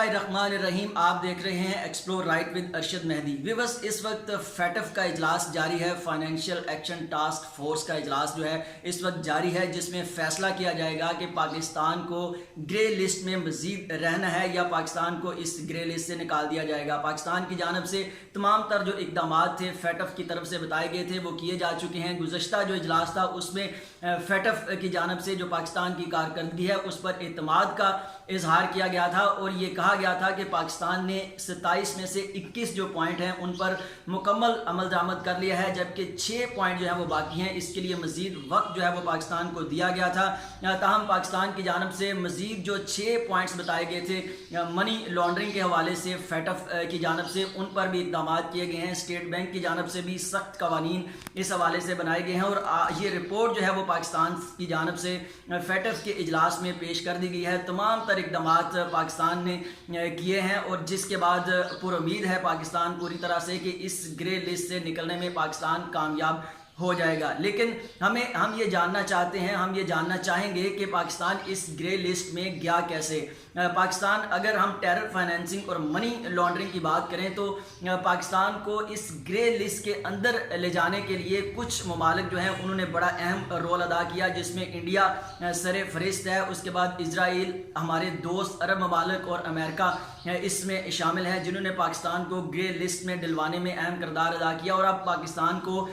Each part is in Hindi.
बिस्मिल्लाहिर्रहमानिर्रहीम। आप देख रहे हैं explore right with Arshad Mehdi. विवस इस वक्त फैटफ का इजलास जारी है। फाइनेंशियल एक्शन टास्क फोर्स का इजलास जो है इस वक्त जारी है, जिसमें फैसला किया जाएगा कि पाकिस्तान को ग्रे लिस्ट में मजीद रहना है या पाकिस्तान को इस ग्रे लिस्ट से निकाल दिया जाएगा। पाकिस्तान की जानब से तमाम तर जो इकदाम थे फैटफ की तरफ से बताए गए थे वो किए जा चुके हैं। गुज़श्ता जो इजलास था उसमें फैटफ की जानब से जो पाकिस्तान की कारकर्दगी है उस पर एतमाद का इजहार किया गया था और ये कहा गया था कि पाकिस्तान ने 27 में से 21 जो पॉइंट हैं उन पर मुकम्मल अमल दरामद कर लिया है, जबकि 6 पॉइंट जो है वो बाकी हैं। इसके लिए मजीद वक्त जो है वो पाकिस्तान को दिया गया था। ताहम पाकिस्तान की जानब से मजीद जो 6 पॉइंट्स बताए गए थे मनी लॉन्ड्रिंग के हवाले से फैटफ की जानब से, उन पर भी इकदाम किए गए हैं। स्टेट बैंक की जानब से भी सख्त कवानीन इस हवाले से बनाए गए हैं और ये रिपोर्ट जो है वो पाकिस्तान की जानब से फैटफ के इजलास में पेश कर दी गई है। तमाम इकदाम पाकिस्तान ने किए हैं और जिसके बाद पूरी उम्मीद है पाकिस्तान पूरी तरह से कि इस ग्रे लिस्ट से निकलने में पाकिस्तान कामयाब हो जाएगा। लेकिन हम ये जानना चाहते हैं, हम ये जानना चाहेंगे कि पाकिस्तान इस ग्रे लिस्ट में गया कैसे। पाकिस्तान, अगर हम टेरर फाइनेंसिंग और मनी लॉन्ड्रिंग की बात करें तो पाकिस्तान को इस ग्रे लिस्ट के अंदर ले जाने के लिए कुछ ममालिक जो हैं उन्होंने बड़ा अहम रोल अदा किया, जिसमें इंडिया सर फहरिस्त है। उसके बाद इजराइल, हमारे दोस्त अरब ममालिक और अमेरिका इसमें शामिल है, जिन्होंने पाकिस्तान को ग्रे लिस्ट में डलवाने में अहम किरदार अदा किया। और अब पाकिस्तान को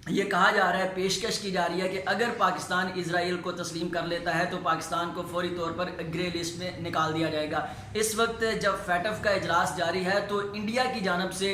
ये कहा जा रहा है, पेशकश की जा रही है कि अगर पाकिस्तान इजराइल को तस्लीम कर लेता है तो पाकिस्तान को फौरी तौर पर ग्रे लिस्ट में निकाल दिया जाएगा। इस वक्त जब फैटफ का इजलास जारी है तो इंडिया की जानब से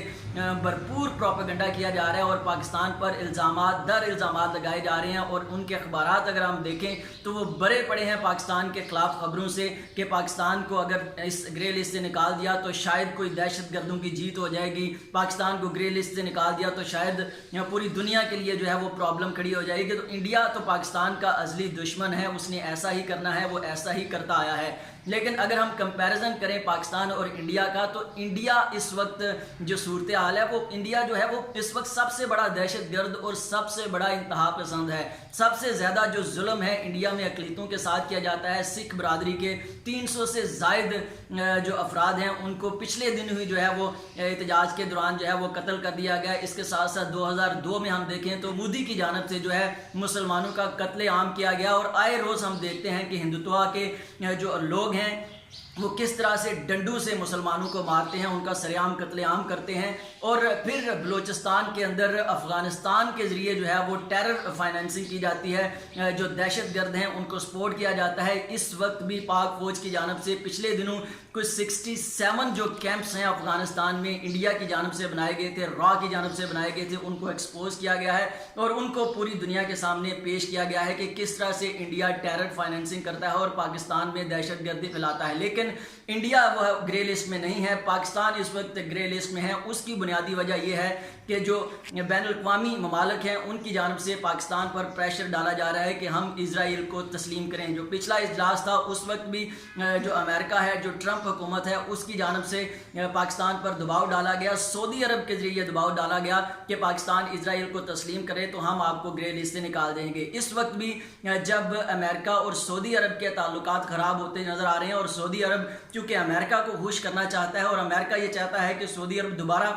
भरपूर प्रोपेगेंडा किया जा रहा है और पाकिस्तान पर इल्ज़ामात दर इल्ज़ामात लगाए जा रहे हैं और उनके अखबारात अगर हम देखें तो वो बड़े पड़े हैं पाकिस्तान के खिलाफ खबरों से कि पाकिस्तान को अगर इस ग्रे लिस्ट से निकाल दिया तो शायद कोई दहशत गर्दों की जीत हो जाएगी। पाकिस्तान को ग्रे लिस्ट से निकाल दिया तो शायद पूरी दुनिया के लिए जो है वो प्रॉब्लम खड़ी हो जाएगी। तो इंडिया तो पाकिस्तान का अज़ली दुश्मन है, उसने ऐसा ही करना है, वो ऐसा ही करता आया है। लेकिन अगर हम कंपैरिजन करें पाकिस्तान और इंडिया का तो इंडिया इस वक्त जो सूरत हाल है वो इंडिया जो है वो इस वक्त सबसे बड़ा दहशत गर्द और सबसे बड़ा इंतहा पसंद है। सबसे ज़्यादा जो जुल्म है इंडिया में अकलीतों के साथ किया जाता है। सिख बरादरी के 300 से ज़ायद जो अफराद हैं उनको पिछले दिन हुई जो है वो एहतजाज के दौरान जो है वो कत्ल कर दिया गया। इसके साथ साथ 2002 में हम देखें तो मोदी की जानब से जो है मुसलमानों का कत्लेआम किया गया और आए रोज़ हम देखते हैं कि हिंदुत्व के जो लोग हैं वो किस तरह से डंडू से मुसलमानों को मारते हैं, उनका सरेआम कत्लेआम करते हैं। और फिर बलूचिस्तान के अंदर अफ़गानिस्तान के ज़रिए जो है वो टेरर फाइनेंसिंग की जाती है, जो दहशत गर्द हैं उनको सपोर्ट किया जाता है। इस वक्त भी पाक फ़ौज की जानब से पिछले दिनों कुछ 67 जो कैंप्स हैं अफ़गानिस्तान में इंडिया की जानब से बनाए गए थे, रॉ की जानब से बनाए गए थे, उनको एक्सपोज किया गया है और उनको पूरी दुनिया के सामने पेश किया गया है कि किस तरह से इंडिया टेरर फाइनेंसिंग करता है और पाकिस्तान में दहशत गर्दी फैलाता है। लेकिन इंडिया वह ग्रे लिस्ट में नहीं है, पाकिस्तान इस वक्त ग्रे लिस्ट में है। उसकी बुनियादी वजह यह है कि जो बैनुल-अक़वामी ममालिक हैं उनकी जानब से पाकिस्तान पर प्रेशर डाला जा रहा है कि हम इजराइल को तस्लीम करें। जो पिछला इजलास था उस वक्त भी जो अमेरिका है, जो ट्रंप हुकूमत है, उसकी जानब से पाकिस्तान पर दबाव डाला गया। सऊदी अरब के जरिए दबाव डाला गया कि पाकिस्तान इजराइल को तस्लीम करे तो हम आपको ग्रे लिस्ट से निकाल देंगे। इस वक्त भी जब अमेरिका और सऊदी अरब के ताल्लुकात ख़राब होते नज़र आ रहे हैं और सऊदी अरब चूँकि अमेरिका को खुश करना चाहता है और अमेरिका ये चाहता है कि सऊदी अरब दोबारा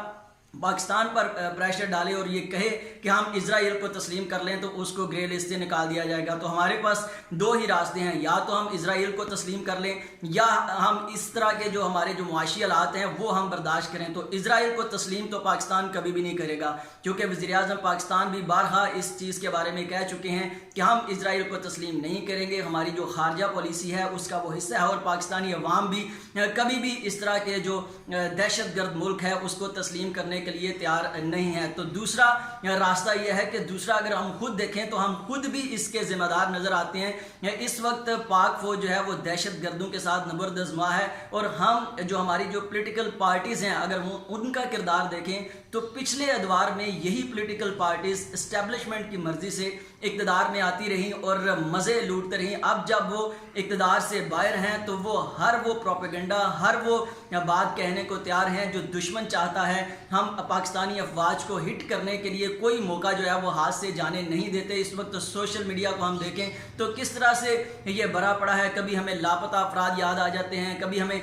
पाकिस्तान पर प्रेशर डाले और ये कहे कि हम इजराइल को तस्लीम कर लें तो उसको ग्रे लिस्ट से निकाल दिया जाएगा। तो हमारे पास दो ही रास्ते हैं, या तो हम इजराइल को तस्लीम कर लें या हम इस तरह के जो हमारे जो मुआशी हालात हैं वो हम बर्दाश्त करें। तो इजराइल को तस्लीम तो पाकिस्तान कभी भी नहीं करेगा, क्योंकि वज़ीर-ए-आज़म पाकिस्तान भी बारहा इस चीज़ के बारे में कह चुके हैं कि हम इजराइल को तस्लीम नहीं करेंगे। हमारी जो खारजा पॉलिसी है उसका वो हिस्सा है और पाकिस्तानी अवाम भी कभी भी इस तरह के जो दहशत गर्द मुल्क है उसको तस्लीम करने के लिए तैयार नहीं है। तो दूसरा रास्ता यह है कि दूसरा अगर हम खुद देखें तो हम खुद भी इसके जिम्मेदार नजर आते हैं। इस वक्त पाक फौज जो है वो दहशत गर्दों के साथ नबरदज़मा है और हम जो हमारी जो पॉलिटिकल पार्टीज़ हैं अगर उनका किरदार देखें तो पिछले अदवार में यही पॉलिटिकल पार्टीज़ इस्टेब्लिशमेंट की मर्जी से इक़्तिदार में आती रहीं और मज़े लूटते रहीं। अब जब वो इक़्तिदार से बाहर हैं तो वो हर वो प्रोपेगेंडा, हर वो बात कहने को तैयार हैं जो दुश्मन चाहता है। हम पाकिस्तानी अफवाज को हिट करने के लिए कोई मौका जो है वो हाथ से जाने नहीं देते। इस वक्त सोशल मीडिया को हम देखें तो किस तरह से ये भरा पड़ा है। कभी हमें लापता अफराद याद आ जाते हैं, कभी हमें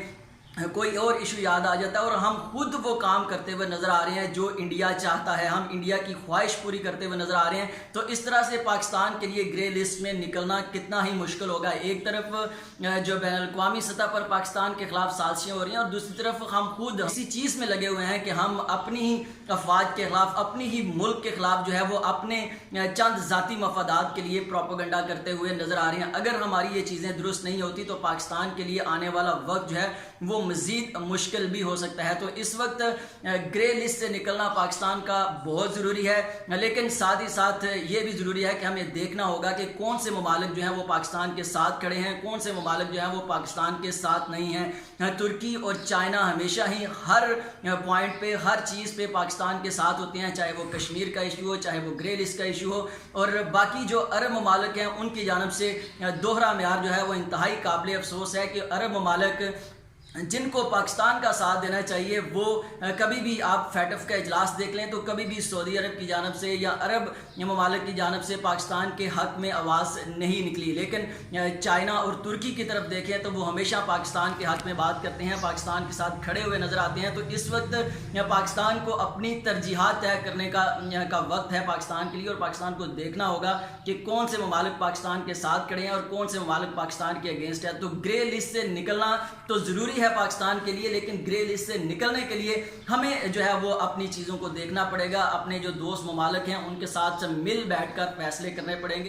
कोई और इशू याद आ जाता है और हम खुद वो काम करते हुए नजर आ रहे हैं जो इंडिया चाहता है, हम इंडिया की ख्वाहिश पूरी करते हुए नजर आ रहे हैं। तो इस तरह से पाकिस्तान के लिए ग्रे लिस्ट में निकलना कितना ही मुश्किल होगा। एक तरफ जो बैनुल-अक़वामी सतह पर पाकिस्तान के खिलाफ साजिशें हो रही हैं और दूसरी तरफ हम खुद इसी चीज़ में लगे हुए हैं कि हम अपनी ही अफवाज के खिलाफ, अपनी ही मुल्क के खिलाफ जो है वो अपने चंद ज़ाती मफादात के लिए प्रोपोगंडा करते हुए नजर आ रहे हैं। अगर हमारी ये चीज़ें दुरुस्त नहीं होती तो पाकिस्तान के लिए आने वाला वक्त जो है वो मज़ीद मुश्किल भी हो सकता है। तो इस वक्त ग्रे लिस्ट से निकलना पाकिस्तान का बहुत ज़रूरी है, लेकिन साथ ही साथ ये भी ज़रूरी है कि हमें देखना होगा कि कौन से ममालिक जो हैं वो पाकिस्तान के साथ खड़े हैं, कौन से ममालिक जो हैं वो पाकिस्तान के साथ नहीं हैं। तुर्की और चाइना हमेशा ही हर पॉइंट पे, हर चीज़ पे पाकिस्तान के साथ होते हैं, चाहे वो कश्मीर का इशू हो, चाहे वो ग्रे लिस्ट का इशू हो। और बाकी जो अरब ममालिक हैं उनकी जानब से दोहरा म्यार जो है वो इंतहाई काबिल अफसोस है कि अरब ममालिक जिनको पाकिस्तान का साथ देना चाहिए वो कभी भी, आप फैटफ का इजलास देख लें तो कभी भी सऊदी अरब की जानब से या अरब ममालिक की जानब से पाकिस्तान के हक़ में आवाज़ नहीं निकली। लेकिन चाइना और तुर्की की तरफ देखें तो वो हमेशा पाकिस्तान के हक़ में बात करते हैं, पाकिस्तान के साथ खड़े हुए नज़र आते हैं। तो इस वक्त पाकिस्तान को अपनी तरजीहात तय करने का वक्त है पाकिस्तान के लिए, और पाकिस्तान को देखना होगा कि कौन से ममालिक पाकिस्तान के साथ खड़े हैं और कौन से ममालिक पाकिस्तान के अगेंस्ट है। तो ग्रे लिस्ट से निकलना तो ज़रूरी है पाकिस्तान के लिए, लेकिन ग्रे लिस्ट से निकलने के लिए हमें जो है वो अपनी चीज़ों को देखना पड़ेगा, अपने जो दोस्त ममालिक हैं उनके साथ मिल बैठकर फैसले करने पड़ेंगे।